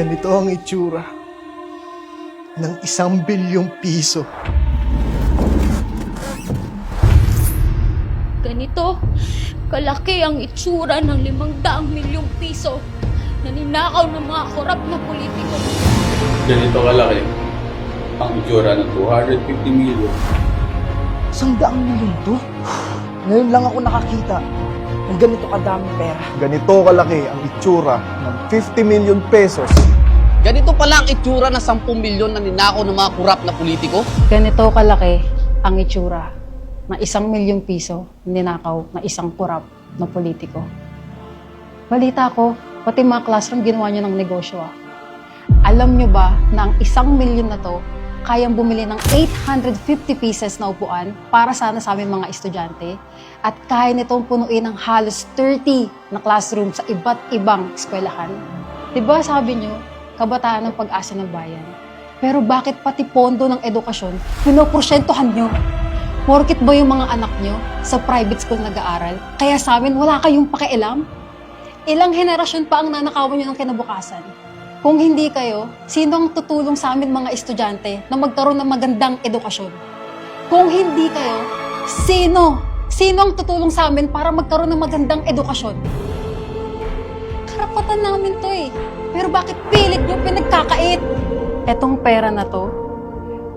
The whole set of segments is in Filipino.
Ganito ang itsura ng 1 bilyong piso. Ganito kalaki ang itsura ng 500 milyong piso na ninakaw ng mga korap na politiko. Ganito kalaki ang itsura ng 250 million. 100 milyon to? Ngayon lang ako nakakita ng ganito kadaming pera. Ganito kalaki ang itsura ng 50 million pesos. Ganito pala ang itsura ng 10 milyon na ninakaw ng mga kurap na politiko. Ganito kalaki ang itsura na 1 milyong piso ninakaw na isang kurap na politiko. Balita ko, pati mga classroom ginawa nyo ng negosyo. Alam nyo ba na ang 1 milyon na to kayang bumili ng 850 pieces na upuan para sana sa aming mga estudyante at kaya nitong punuin ng halos 30 na classroom sa iba't ibang eskwelahan? Diba sabi nyo, kabataan ng pag-asa ng bayan? Pero bakit pati pondo ng edukasyon, pinoporsyentohan nyo? Porkit ba yung mga anak nyo sa private school nag-aaral, kaya sa amin wala kayong pakialam? Ilang henerasyon pa ang nanakawan nyo ng kinabukasan? Kung hindi kayo, sino ang tutulong sa amin mga estudyante na magkaroon ng magandang edukasyon? Kung hindi kayo, sino? Sino ang tutulong sa amin para magkaroon ng magandang edukasyon? Karapatan namin to eh. Pero bakit pilit nyo pinagkakait? Etong pera na to,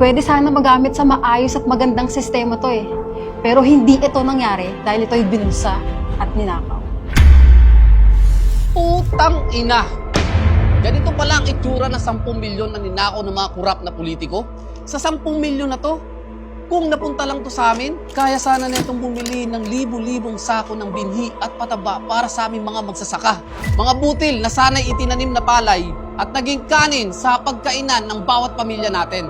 pwede sana magamit sa maayos at magandang sistema to eh. Pero hindi ito nangyari dahil ito'y binulsa at ninakaw. Putang ina! Ganito pala ang itsura ng 10 milyon na ninakaw ng mga kurap na politiko. Sa 10 milyon na to, kung napunta lang to sa amin, kaya sana netong bumili ng libu-libong sako ng binhi at pataba para sa aming mga magsasaka. Mga butil na sana'y itinanim na palay at naging kanin sa pagkainan ng bawat pamilya natin.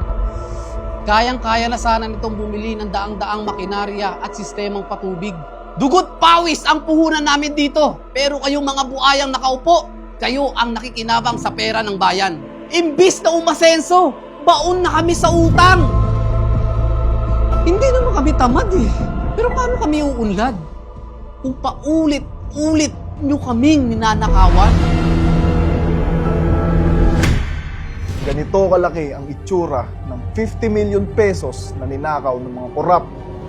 Kayang-kaya na sana nitong bumili ng daang-daang makinarya at sistemang patubig. Dugot pawis ang puhunan namin dito, pero kayong mga buayang nakaupo, kayo ang nakikinabang sa pera ng bayan. Imbis na umasenso, baon na kami sa utang. Hindi naman kami tamad eh. Pero paano kami uunlad? Kung paulit-ulit nyo kaming ninanakawan. Ganito kalaki ang itsura ng 50 million pesos na ninakaw ng mga korap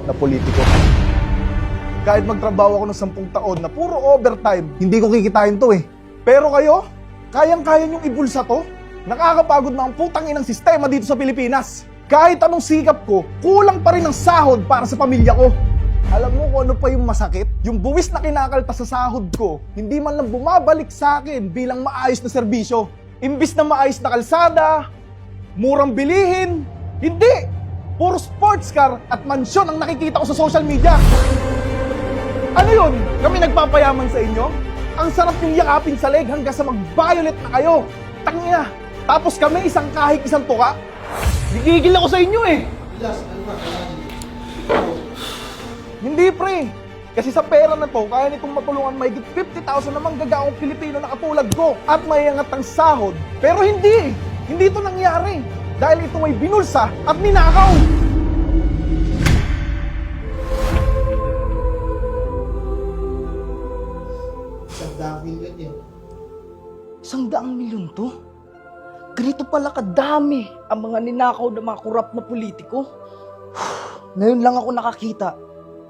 na politiko. Kahit magtrabaho ako ng 10 taon na puro overtime, hindi ko kikitain to eh. Pero kayo, kayang-kaya niyong ibulsa to? Nakakapagod na ang putang inang sistema dito sa Pilipinas. Kahit anong sikap ko, kulang pa rin ang sahod para sa pamilya ko. Alam mo kung ano pa yung masakit? Yung buwis na kinakaltas sa sahod ko, hindi man lang bumabalik sa akin bilang maayos na serbisyo. Imbis na maayos na kalsada, murang bilihin, hindi! Puro sports car at mansyon ang nakikita ko sa social media. Ano yun? Kami nagpapayaman sa inyo? Ang sarap yung yakapin sa leg hanggang sa mag-violet na kayo. Tangina. Tapos kami isang kahig isang tuka. Gigigil ako sa inyo eh. Hindi pre. Kasi sa pera na to, kaya nitong matulungan mahigit 50,000 na manggagaong Pilipino na katulad ko at mayangat ang sahod. Pero hindi. Hindi ito nangyari. Dahil ito ay binulsa at ninakaw. $100 milyon to? Ganito pala kadami ang mga ninakaw ng mga kurap na politiko. Ngayon lang ako nakakita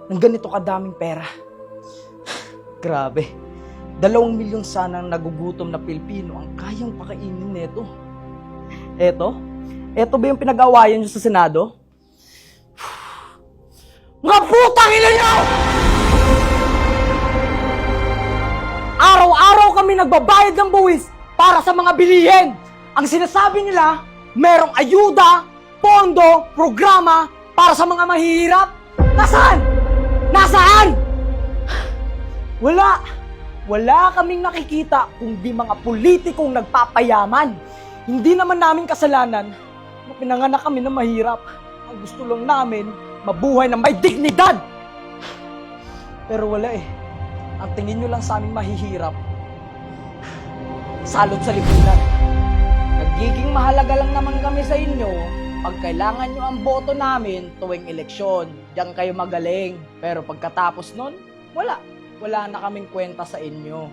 ng ganito kadaming pera. Grabe. 2 milyon sana ang nagugutom na Pilipino ang kayang pakainin nito. Eto ba yung pinag-awayan nyo sa Senado? Mga putang ina nyo! Araw-araw kami nagbabayad ng buwis para sa mga bilihin. Ang sinasabi nila, merong ayuda, pondo, programa para sa mga mahihirap. Nasaan? Nasaan? Wala kaming nakikita kundi mga politikong nagpapayaman. Hindi naman namin kasalanan na pinanganak kami na mahirap. Ang gusto lang namin, mabuhay na may dignidad. Pero wala eh. Ang tingin nyo lang sa aming mahihirap, salot sa lipunan. Nagiging mahalaga lang naman kami sa inyo pag kailangan nyo ang boto namin tuwing eleksyon. Diyan kayo magaling. Pero pagkatapos nun, wala na kaming kwenta sa inyo.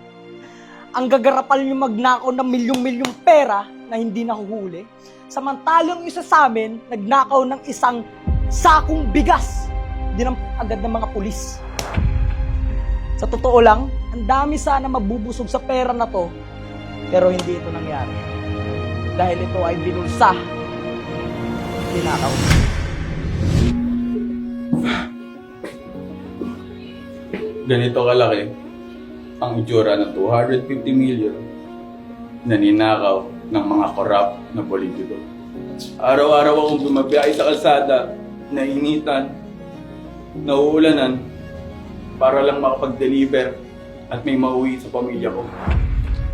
Ang gagarapal nyo magnakaw ng milyong-milyong pera, na hindi nahuhuli. Samantalang isa sa amin, nagnakaw ng isang sakong bigas. Dinampot agad ng mga pulis. Sa totoo lang, ang dami sana mabubusog sa pera na to. Pero hindi ito nangyari. Dahil ito ay binulsa. Tinakaw. Ganito kalaki ang itsura ng 250 million na ninakaw ng mga korap na politiko. Araw-araw akong bumabiyahe sa kalsada, nainitan, nauulanan, para lang makapag-deliver at may mauwi sa pamilya ko.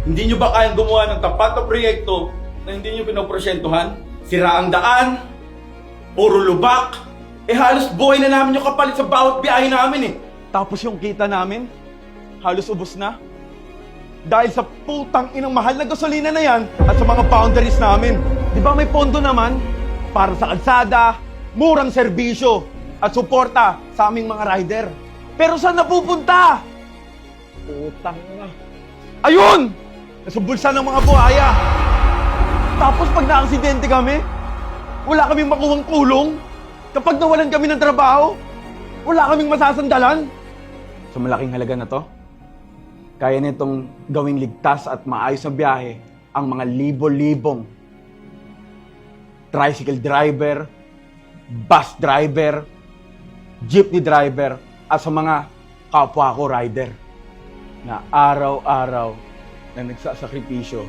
Hindi nyo ba kayang gumawa ng tapat na proyekto na hindi nyo pinoprosyentuhan? Sira ang daan, puro lubak, halos buhay na namin yung kapalit sa bawat biyahe namin eh. Tapos yung kita namin, halos ubos na. Dahil sa putang inang mahal na gasolina na yan at sa mga boundaries namin. Di ba may pondo naman para sa kalsada, murang serbisyo at suporta sa aming mga rider. Pero saan napupunta? Putang ina. Ayun! Nasa bulsa ng mga buhaya. Tapos pag naaksidente kami, wala kaming makuhang kulong. Kapag nawalan kami ng trabaho, wala kaming masasandalan. Sa malaking halaga na to, kaya nitong gawing ligtas at maayos na biyahe ang mga libo-libong tricycle driver, bus driver, jeepney driver, at sa mga kapwa ko rider na araw-araw na nagsasakripisyo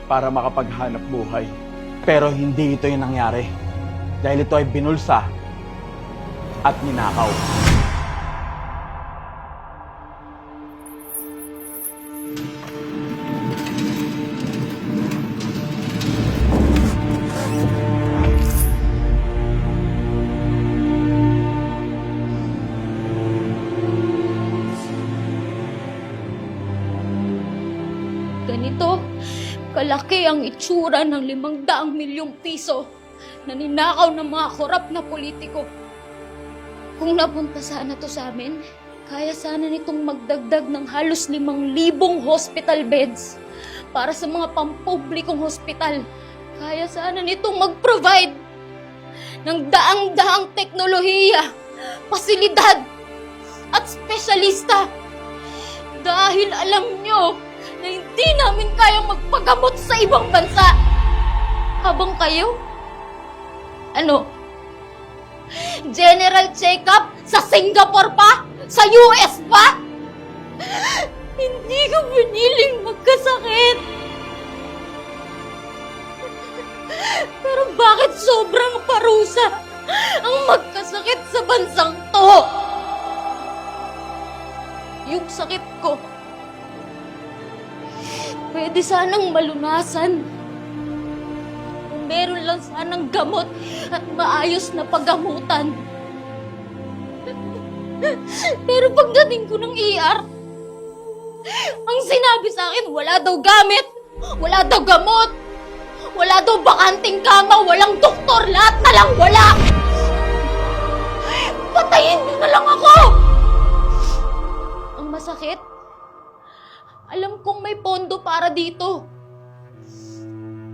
para makapaghanap buhay. Pero hindi ito yung nangyari dahil ito ay binulsa at ninakaw. Ganito kalaki ang itsura ng 500 milyong piso na ninakaw ng mga korap na politiko. Kung napunta sana to sa amin, kaya sana nitong magdagdag ng halos 5,000 hospital beds para sa mga pampublikong hospital. Kaya sana nitong mag-provide ng daang-daang teknolohiya, pasilidad at espesyalista. Dahil alam nyo na hindi namin kayang magpagamot sa ibang bansa. Habang kayo, general check-up sa Singapore pa? Sa US pa? Hindi ko piniling magkasakit. Pero bakit sobrang parusa ang magkasakit sa bansang to? Yung sakit ko, pwede sanang malunasan. Kung meron lang sanang gamot at maayos na paggamutan. Pero pagdating ko ng ER, ang sinabi sa akin, wala daw gamit, wala daw gamot, wala daw bakanting kama, walang doktor, lahat na lang wala. Patayin niyo na lang ako! Ang masakit, alam kong may pondo para dito.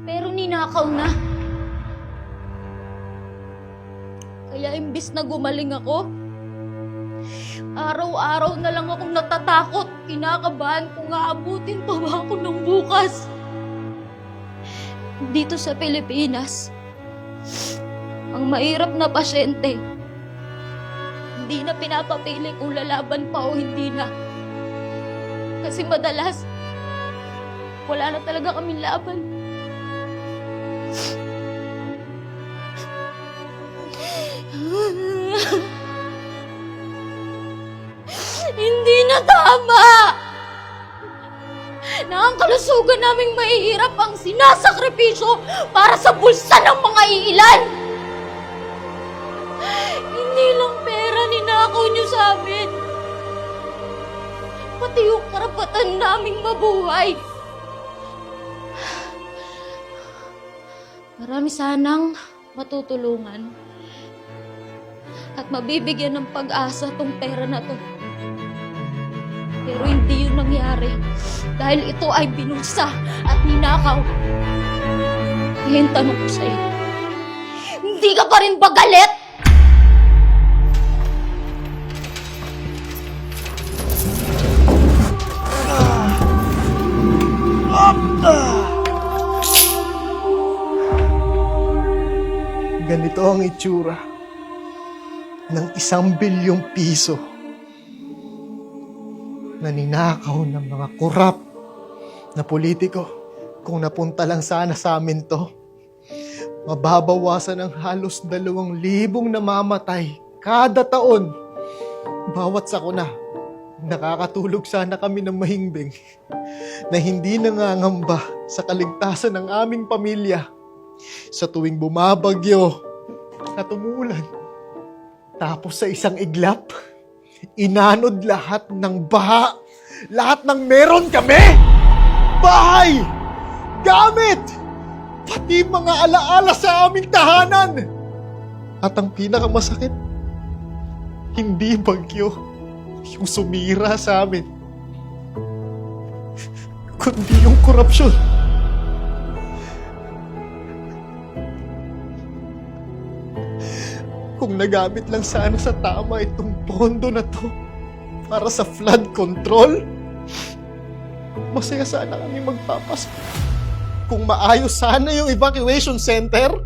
Pero ninakaw na. Kaya imbis na gumaling ako, araw-araw na lang akong natatakot. Kinakabahan kung aabutin pa ba ako ng bukas. Dito sa Pilipinas, ang mahirap na pasyente, hindi na pinapapili kung lalaban pa o hindi na. Kasi madalas, wala na talaga kaming laban. Hindi na tama! Na ang kalusugan naming mahihirap ang sinasakripisyo para sa bulsa ng mga iilan! Hindi lang pera ninakaw niyo sa amin. Pati yung karapatan naming mabuhay. Marami sanang matutulungan at mabibigyan ng pag-asa tong pera na to. Pero hindi yun nangyari dahil ito ay binulsa at ninakaw. Ngayon tanong ko sa'yo, hindi ka pa rin ba galit? Ganito ang itsura ng 1 bilyong piso na ninakaw ng mga korap na politiko. Kung napunta lang sana sa amin to, mababawasan ng halos 2,000 namamatay kada taon. Bawat sakuna, nakakatulog sana kami ng mahimbing na hindi nangangamba sa kaligtasan ng aming pamilya sa tuwing bumabagyo at umulan. Tapos sa isang iglap, inanod lahat ng baha, lahat ng meron kami! Bahay! Gamit! Pati mga alaala sa aming tahanan! At ang pinakamasakit, hindi bagyo yung sumira sa amin, kundi yung korupsyon. Kung nagamit lang sana sa tama itong pondo na to para sa flood control, masaya sana kami magpapas. Kung maayos sana yung evacuation center,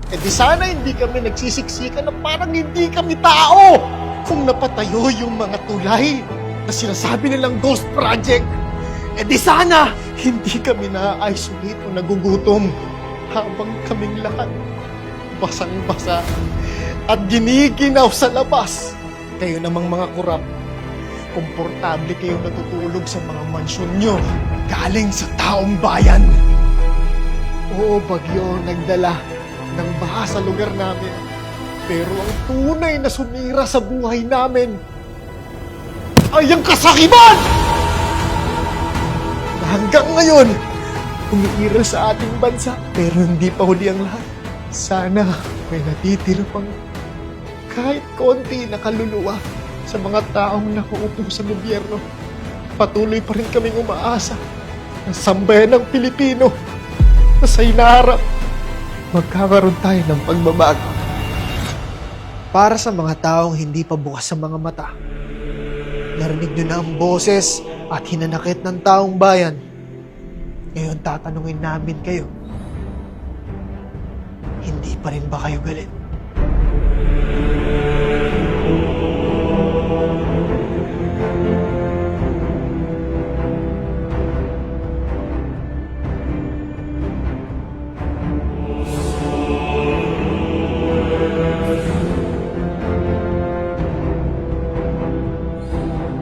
di sana hindi kami nagsisiksikan na parang hindi kami tao. Kung napatayo yung mga tulay na sinasabi nilang ghost project, di sana hindi kami na-isolate o nagugutom habang kaming lahat basang-basa at giniginaw sa labas. Kayo namang mga kurap, komportable kayong natutulog sa mga mansyon nyo galing sa taong bayan. Oo, bagyo nagdala ng baha sa lugar namin. Pero ang tunay na sumira sa buhay namin ay ang kasakiman! Na hanggang ngayon, umiiral sa ating bansa. Pero hindi pa huli ang lahat. Sana may natitira pang kahit konti na kaluluwa sa mga taong nakaupo sa gobyerno. Patuloy pa rin kaming umaasa ng sambayan ng Pilipino na sa hinaharap magkakaroon tayo ng pagbabago. Para sa mga taong hindi pa bukas sa mga mata, narinig nyo na ang boses at hinanakit ng taong bayan. Ngayon tatanungin namin kayo, hindi pa rin ba kayo galit?